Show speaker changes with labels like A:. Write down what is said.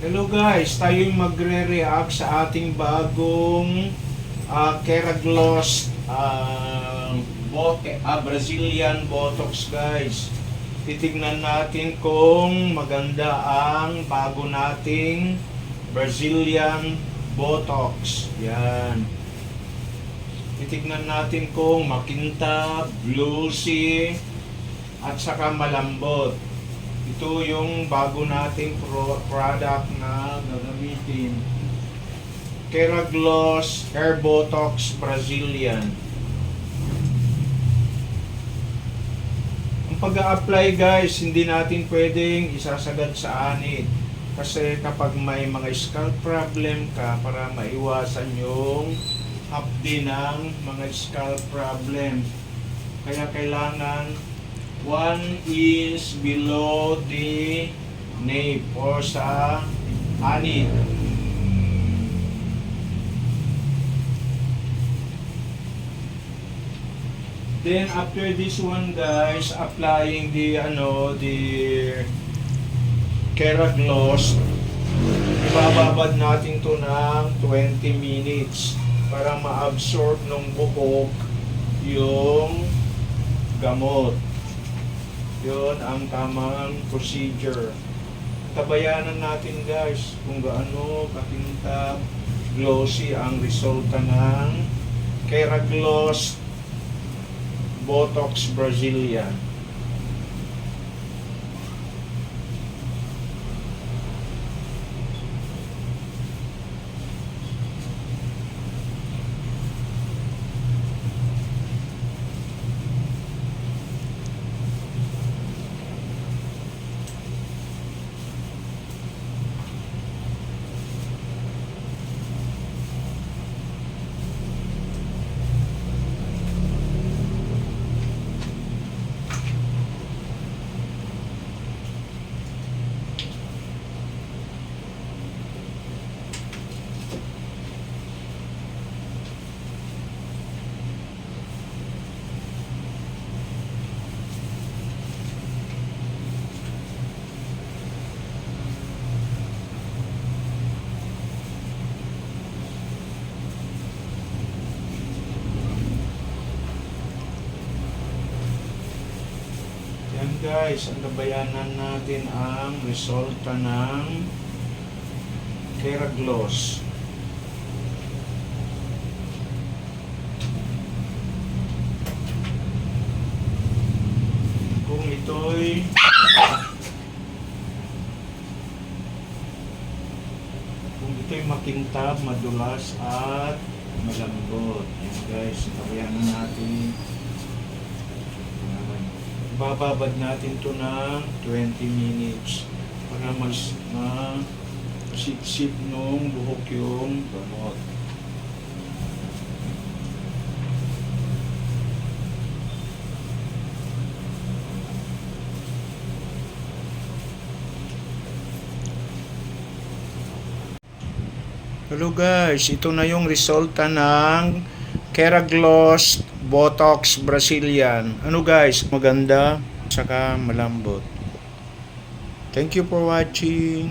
A: Hello guys, tayo'y magre-react sa ating bagong Keragloss Brazilian Botox guys. Titignan natin kung maganda ang bago nating Brazilian Botox. Yan. Titignan natin kung makintab, glossy, at saka malambot. Ito yung bago nating product na gagamitin. Keragloss Hair Botox Brazilian. Ang pag-a-apply guys, hindi natin pwedeng isasagad sa anit. Kasi kapag may mga scalp problem ka, para maiwasan yung hapdi ng mga scalp problem. Kaya kailangan 1 inch below the nape or sa anit. Then after this one guys, applying the Keragloss, ibababad natin to ng 20 minutes para ma-absorb ng buhok yung gamot. Yun ang tamang procedure. Tabayanan natin guys kung gaano kakintab, glossy ang resulta ng Keragloss Botox Brazilian. Yan guys, ang nabayanan natin ang resulta ng Keragloss. Kung ito'y makintab, madulas at malambot. Yan guys, nabayanan natin. Bababad natin to ng 20 minutes para masip-sip nung buhok yung gamot. Hello guys, ito na yung resulta ng Keragloss Botox Brazilian. Ano guys, maganda saka malambot. Thank you for watching.